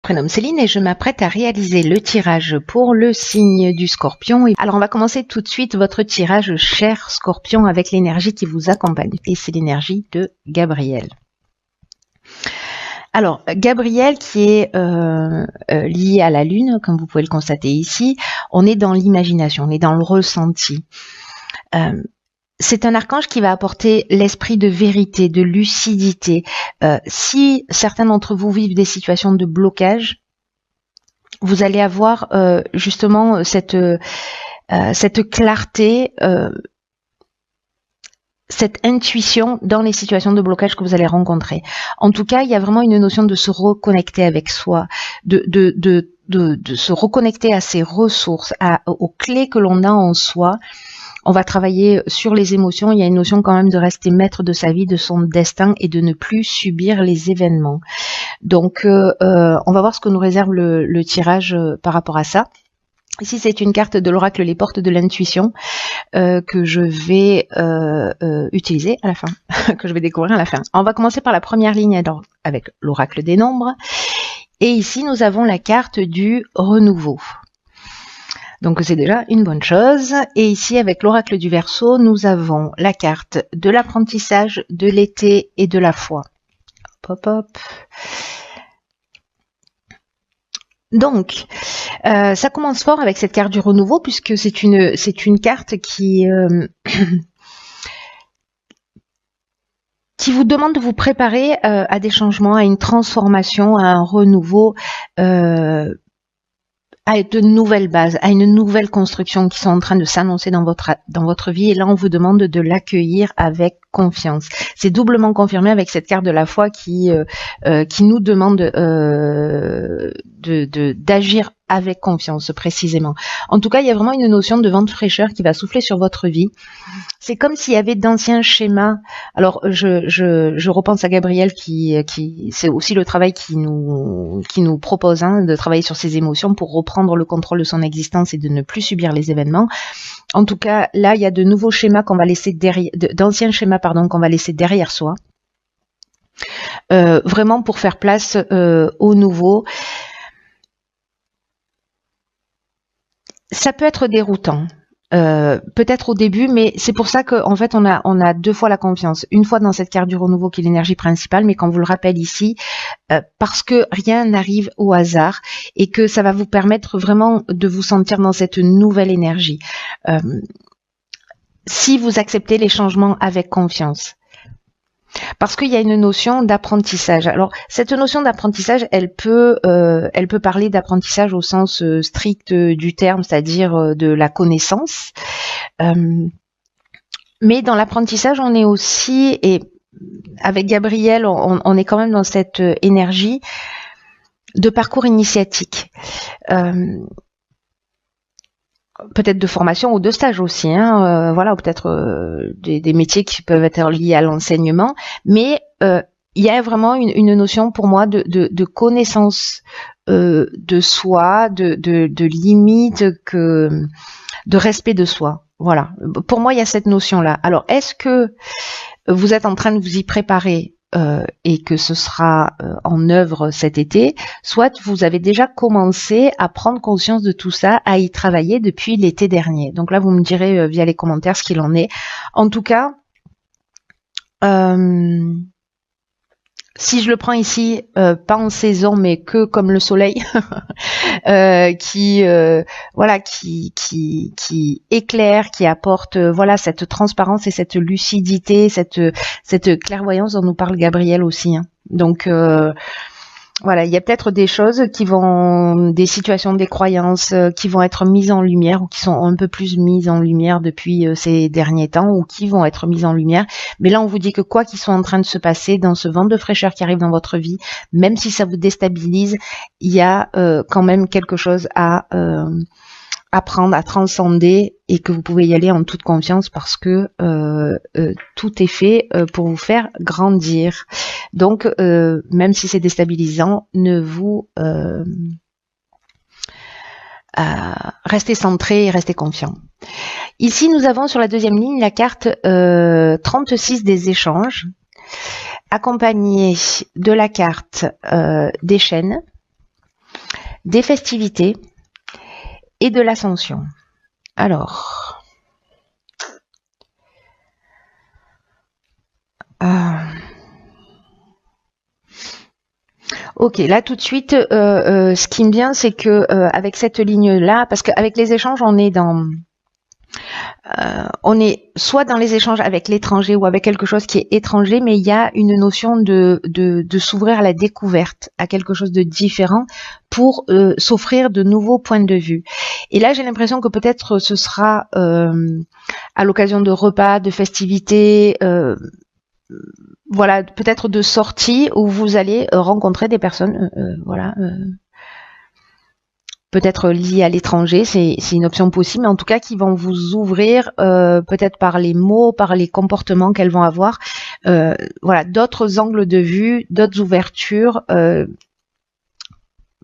Prénom Céline et je m'apprête à réaliser le tirage pour le signe du Scorpion. Alors on va commencer tout de suite votre tirage, cher Scorpion, avec l'énergie qui vous accompagne. Et c'est l'énergie de Gabriel. Alors Gabriel qui est lié à la Lune, comme vous pouvez le constater ici, on est dans l'imagination, on est dans le ressenti. C'est un archange qui va apporter l'esprit de vérité, de lucidité. Si certains d'entre vous vivent des situations de blocage, vous allez avoir justement cette clarté, cette intuition dans les situations de blocage que vous allez rencontrer. En tout cas, il y a vraiment une notion de se reconnecter avec soi, de se reconnecter à ses ressources, aux clés que l'on a en soi. On va travailler sur les émotions. Il y a une notion quand même de rester maître de sa vie, de son destin et de ne plus subir les événements. Donc, on va voir ce que nous réserve le tirage par rapport à ça. Ici, c'est une carte de l'oracle Les Portes de l'Intuition que je vais utiliser à la fin, que je vais découvrir à la fin. On va commencer par la première ligne avec l'oracle des nombres. Et ici, nous avons la carte du renouveau. Donc c'est déjà une bonne chose. Et ici, avec l'oracle du Verseau, nous avons la carte de l'apprentissage, de l'été et de la foi. Hop, hop. Donc, ça commence fort avec cette carte du renouveau, puisque c'est une carte qui vous demande de vous préparer à des changements, à une transformation, à un renouveau, à de nouvelles bases, à une nouvelle construction qui sont en train de s'annoncer dans votre vie. Et là, on vous demande de l'accueillir avec confiance. C'est doublement confirmé avec cette carte de la foi qui nous demande d'agir avec confiance, précisément. En tout cas, il y a vraiment une notion de vent de fraîcheur qui va souffler sur votre vie. C'est comme s'il y avait d'anciens schémas. Alors, je repense à Gabriel qui c'est aussi le travail qui nous propose de travailler sur ses émotions pour reprendre le contrôle de son existence et de ne plus subir les événements. En tout cas, là, il y a de nouveaux schémas qu'on va laisser derrière, d'anciens schémas, qu'on va laisser derrière soi. Vraiment pour faire place au nouveau. Ça peut être déroutant, peut-être au début, mais c'est pour ça qu'en fait on a deux fois la confiance. Une fois dans cette carte du renouveau qui est l'énergie principale, mais qu'on vous le rappelle ici, parce que rien n'arrive au hasard et que ça va vous permettre vraiment de vous sentir dans cette nouvelle énergie. Si vous acceptez les changements avec confiance. Parce qu'il y a une notion d'apprentissage. Alors, cette notion d'apprentissage, elle peut parler d'apprentissage au sens strict du terme, c'est-à-dire de la connaissance. Mais dans l'apprentissage, on est aussi, et avec Gabriel, on est quand même dans cette énergie de parcours initiatique. Peut-être de formation ou de stage aussi, voilà, ou peut-être des métiers qui peuvent être liés à l'enseignement, mais il y a vraiment une notion pour moi de connaissance de soi, de limite, de respect de soi. Voilà, pour moi il y a cette notion-là. Alors, est-ce que vous êtes en train de vous y préparer et que ce sera en œuvre cet été, soit vous avez déjà commencé à prendre conscience de tout ça, à y travailler depuis l'été dernier. Donc là, vous me direz via les commentaires ce qu'il en est. En tout cas, si je le prends ici, pas en saison, mais que comme le soleil, qui éclaire, qui apporte cette transparence et cette lucidité, cette clairvoyance dont nous parle Gabriel aussi. Donc il y a peut-être des choses des situations, des croyances qui vont être mises en lumière ou qui sont un peu plus mises en lumière depuis ces derniers temps ou qui vont être mises en lumière. Mais là, on vous dit que quoi qu'il soit en train de se passer dans ce vent de fraîcheur qui arrive dans votre vie, même si ça vous déstabilise, il y a quand même quelque chose à apprendre, à transcender et que vous pouvez y aller en toute confiance parce que tout est fait pour vous faire grandir. Donc, même si c'est déstabilisant, ne vous restez centré et restez confiant. Ici, nous avons sur la deuxième ligne la carte 36 des échanges, accompagnée de la carte des chaînes, des festivités et de l'ascension. Alors, ok, là tout de suite, ce qui me vient, c'est que avec cette ligne-là, parce qu'avec les échanges, on est soit dans les échanges avec l'étranger ou avec quelque chose qui est étranger, mais il y a une notion de s'ouvrir à la découverte, à quelque chose de différent pour s'offrir de nouveaux points de vue. Et là, j'ai l'impression que peut-être ce sera à l'occasion de repas, de festivités, voilà, peut-être de sorties où vous allez rencontrer des personnes, voilà. Peut-être liées à l'étranger, c'est une option possible, mais en tout cas qui vont vous ouvrir peut-être par les mots, par les comportements qu'elles vont avoir, voilà, d'autres angles de vue, d'autres ouvertures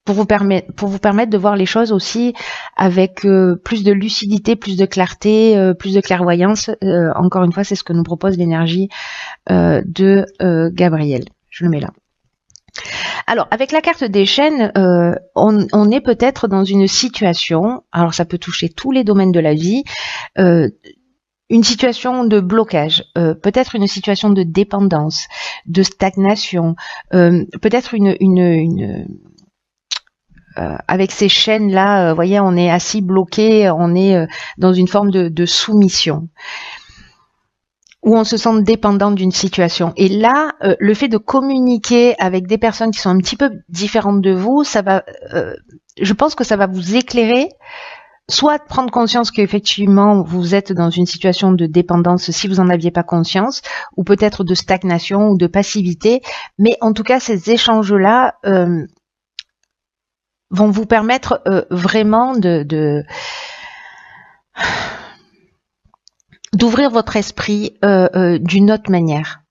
pour vous permettre de voir les choses aussi avec plus de lucidité, plus de clarté, plus de clairvoyance. Encore une fois, c'est ce que nous propose l'énergie de Gabriel. Je le mets là. Alors, avec la carte des chaînes, on est peut-être dans une situation, alors ça peut toucher tous les domaines de la vie, une situation de blocage, peut-être une situation de dépendance, de stagnation, peut-être avec ces chaînes-là, voyez, on est assis bloqué, on est dans une forme de soumission, où on se sent dépendant d'une situation. Et là, le fait de communiquer avec des personnes qui sont un petit peu différentes de vous, ça va, je pense que ça va vous éclairer, soit prendre conscience qu'effectivement vous êtes dans une situation de dépendance si vous n'en aviez pas conscience, ou peut-être de stagnation ou de passivité, mais en tout cas ces échanges-là vont vous permettre vraiment d'ouvrir votre esprit d'une autre manière,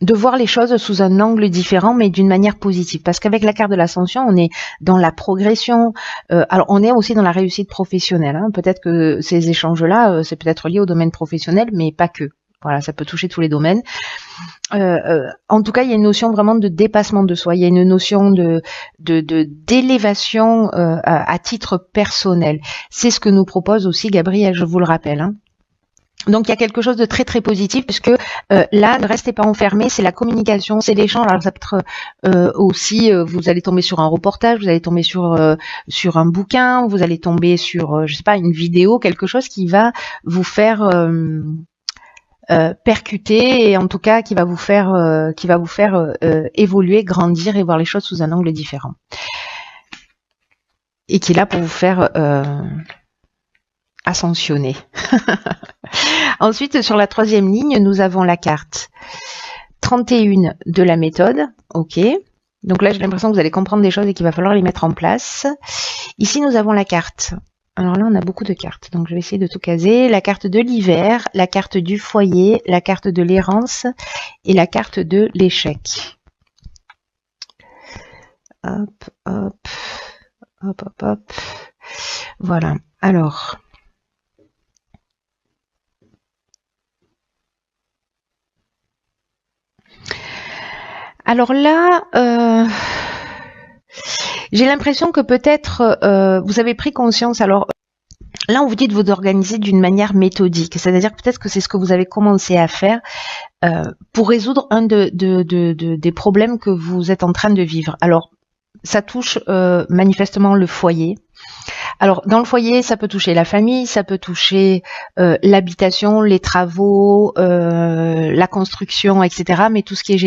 de voir les choses sous un angle différent, mais d'une manière positive. Parce qu'avec la carte de l'ascension, on est dans la progression. Alors, on est aussi dans la réussite professionnelle. Hein. Peut-être que ces échanges-là, c'est peut-être lié au domaine professionnel, mais pas que. Voilà, ça peut toucher tous les domaines. En tout cas, il y a une notion vraiment de dépassement de soi. Il y a une notion d'élévation à titre personnel. C'est ce que nous propose aussi Gabriel, je vous le rappelle. Hein. Donc il y a quelque chose de très très positif puisque là, ne restez pas enfermés, c'est la communication, c'est l'échange. Alors ça peut être aussi, vous allez tomber sur un reportage, vous allez tomber sur un bouquin, vous allez tomber sur, je sais pas, une vidéo, quelque chose qui va vous faire percuter et en tout cas qui va vous faire évoluer, grandir et voir les choses sous un angle différent. Et qui est là pour vous faire ascensionner. Ensuite, sur la troisième ligne, nous avons la carte 31 de la méthode. Ok. Donc là, j'ai l'impression que vous allez comprendre des choses et qu'il va falloir les mettre en place. Ici, nous avons la carte. Alors là, on a beaucoup de cartes. Donc, je vais essayer de tout caser. La carte de l'hiver, la carte du foyer, la carte de l'errance et la carte de l'échec. Hop, hop, hop, hop, hop. Voilà. Alors... Alors là, j'ai l'impression que peut-être vous avez pris conscience. Alors là, on vous dit de vous organiser d'une manière méthodique, c'est-à-dire peut-être que c'est ce que vous avez commencé à faire pour résoudre un des problèmes que vous êtes en train de vivre. Alors, ça touche manifestement le foyer. Alors, dans le foyer, ça peut toucher la famille, ça peut toucher l'habitation, les travaux, la construction, etc. Mais tout ce qui est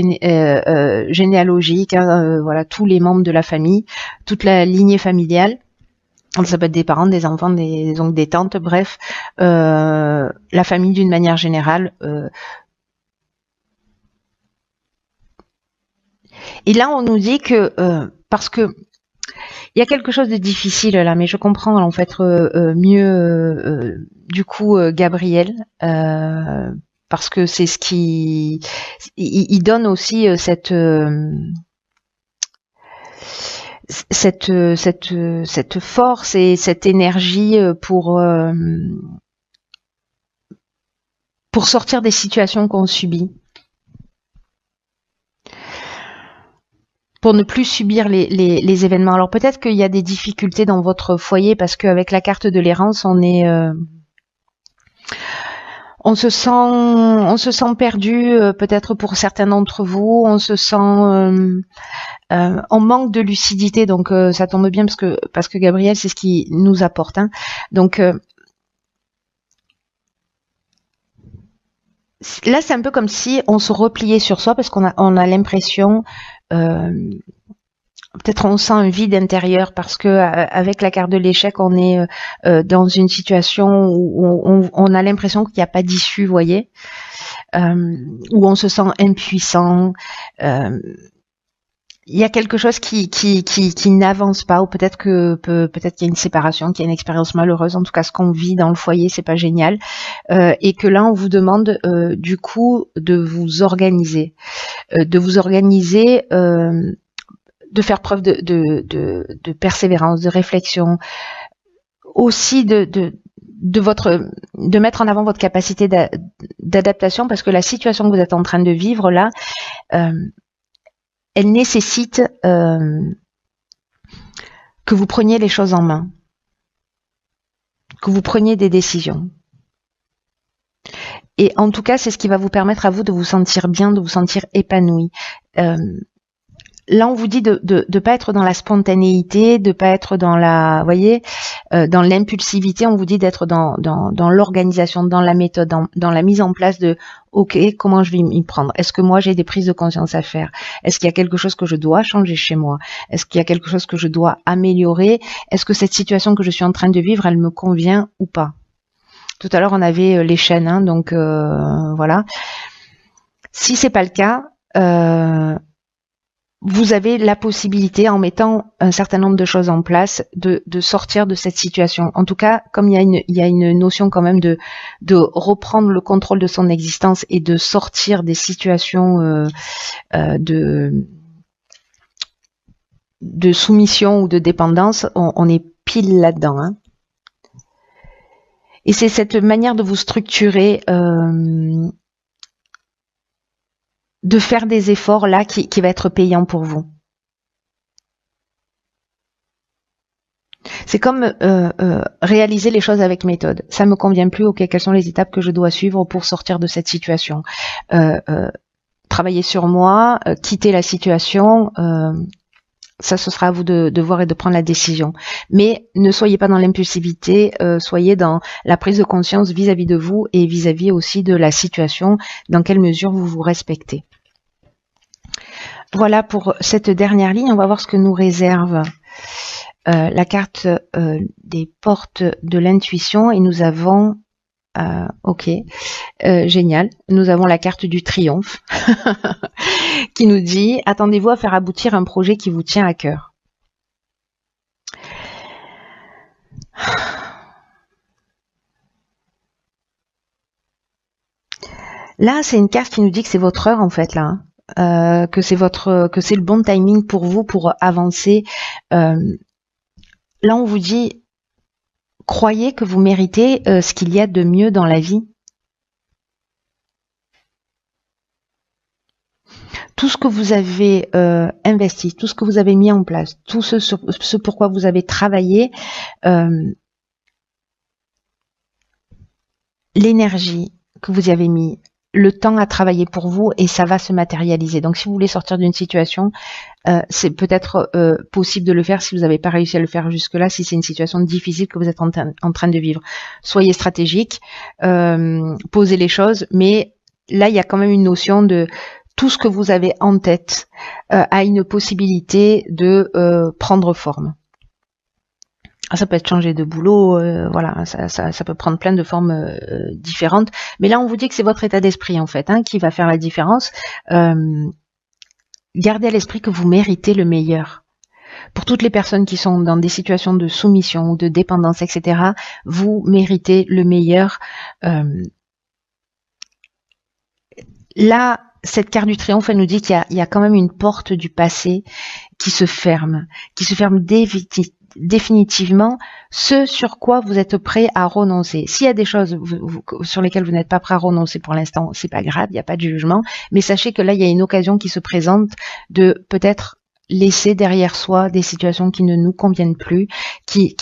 généalogique, hein, voilà, tous les membres de la famille, toute la lignée familiale. Ça peut être des parents, des enfants, des oncles, des tantes, bref, la famille d'une manière générale. Et là, on nous dit que parce que il y a quelque chose de difficile là, mais je comprends en fait mieux du coup Gabriel parce que c'est ce qui il donne aussi cette force et cette énergie pour sortir des situations qu'on subit. pour ne plus subir les événements. Alors peut-être qu'il y a des difficultés dans votre foyer parce qu'avec la carte de l'errance, on se sent perdu, peut-être pour certains d'entre vous, on se sent en manque de lucidité, donc ça tombe bien parce que Gabriel, c'est ce qui nous apporte. Hein. Donc là, c'est un peu comme si on se repliait sur soi parce qu'on a l'impression, peut-être on sent un vide intérieur parce que avec la carte de l'échec, on est dans une situation où on a l'impression qu'il n'y a pas d'issue, vous voyez, où on se sent impuissant. Il y a quelque chose qui n'avance pas, ou peut-être qu'il y a une séparation, qu'il y a une expérience malheureuse. En tout cas, ce qu'on vit dans le foyer, c'est pas génial, et que là, on vous demande du coup de vous organiser, de faire preuve de persévérance, de réflexion, aussi de mettre en avant votre capacité d'adaptation, parce que la situation que vous êtes en train de vivre là, elle nécessite que vous preniez les choses en main, que vous preniez des décisions. Et en tout cas, c'est ce qui va vous permettre à vous de vous sentir bien, de vous sentir épanoui. Là, on vous dit de pas être dans la spontanéité, de pas être dans la, voyez, dans l'impulsivité. On vous dit d'être dans l'organisation, dans la méthode, dans la mise en place de, ok, comment je vais m'y prendre? Est-ce que moi j'ai des prises de conscience à faire? Est-ce qu'il y a quelque chose que je dois changer chez moi? Est-ce qu'il y a quelque chose que je dois améliorer? Est-ce que cette situation que je suis en train de vivre, elle me convient ou pas? Tout à l'heure, on avait les chaînes, hein, donc voilà. Si c'est pas le cas, vous avez la possibilité, en mettant un certain nombre de choses en place, de sortir de cette situation. En tout cas, comme il y a une notion quand même de reprendre le contrôle de son existence et de sortir des situations de soumission ou de dépendance, on est pile là-dedans. Hein. Et c'est cette manière de vous structurer, de faire des efforts là qui va être payant pour vous. C'est comme réaliser les choses avec méthode. Ça me convient plus, ok, quelles sont les étapes que je dois suivre pour sortir de cette situation, travailler sur moi, quitter la situation, ça ce sera à vous de voir et de prendre la décision. Mais ne soyez pas dans l'impulsivité, soyez dans la prise de conscience vis-à-vis de vous et vis-à-vis aussi de la situation, dans quelle mesure vous vous respectez. Voilà pour cette dernière ligne. On va voir ce que nous réserve la carte des portes de l'intuition. Et nous avons, ok, génial, nous avons la carte du triomphe qui nous dit « Attendez-vous à faire aboutir un projet qui vous tient à cœur ». Là, c'est une carte qui nous dit que c'est votre heure en fait là. Hein. Que c'est le bon timing pour vous pour avancer. Là, on vous dit, croyez que vous méritez ce qu'il y a de mieux dans la vie. Tout ce que vous avez investi, tout ce que vous avez mis en place, tout ce pourquoi vous avez travaillé, l'énergie que vous y avez mis, le temps à travailler pour vous, et ça va se matérialiser. Donc si vous voulez sortir d'une situation, c'est peut-être possible de le faire si vous n'avez pas réussi à le faire jusque-là, si c'est une situation difficile que vous êtes en train de vivre. Soyez stratégique, posez les choses, mais là il y a quand même une notion de tout ce que vous avez en tête a une possibilité de prendre forme. Ça peut être changer de boulot, voilà, ça peut prendre plein de formes différentes. Mais là, on vous dit que c'est votre état d'esprit, en fait, hein, qui va faire la différence. Gardez à l'esprit que vous méritez le meilleur. Pour toutes les personnes qui sont dans des situations de soumission ou de dépendance, etc., vous méritez le meilleur. Là, cette carte du triomphe, elle nous dit qu'il y a quand même une porte du passé qui se ferme définitivement, ce sur quoi vous êtes prêt à renoncer. S'il y a des choses sur lesquelles vous n'êtes pas prêt à renoncer pour l'instant, c'est pas grave, il n'y a pas de jugement, mais sachez que là, il y a une occasion qui se présente de peut-être laisser derrière soi des situations qui ne nous conviennent plus, qui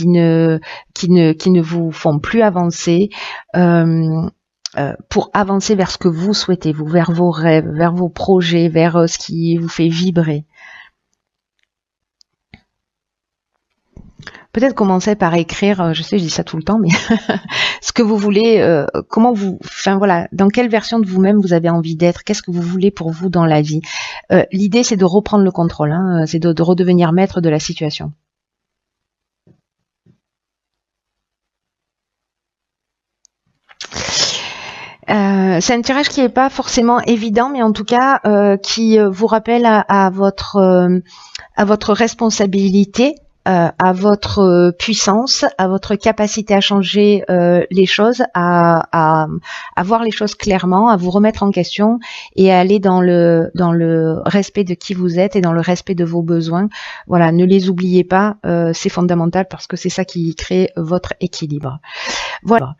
ne vous font plus avancer, pour avancer vers ce que vous souhaitez, vous, vers vos rêves, vers vos projets, vers ce qui vous fait vibrer. Peut-être commencer par écrire, je sais, je dis ça tout le temps, mais ce que vous voulez, comment vous, enfin voilà, dans quelle version de vous-même vous avez envie d'être, qu'est-ce que vous voulez pour vous dans la vie. L'idée, c'est de reprendre le contrôle, hein, c'est de redevenir maître de la situation. C'est un tirage qui n'est pas forcément évident, mais en tout cas qui vous rappelle à votre responsabilité, à votre puissance, à votre capacité à changer les choses, à voir les choses clairement, à vous remettre en question et à aller dans le respect de qui vous êtes et dans le respect de vos besoins. Voilà, ne les oubliez pas, c'est fondamental parce que c'est ça qui crée votre équilibre. Voilà.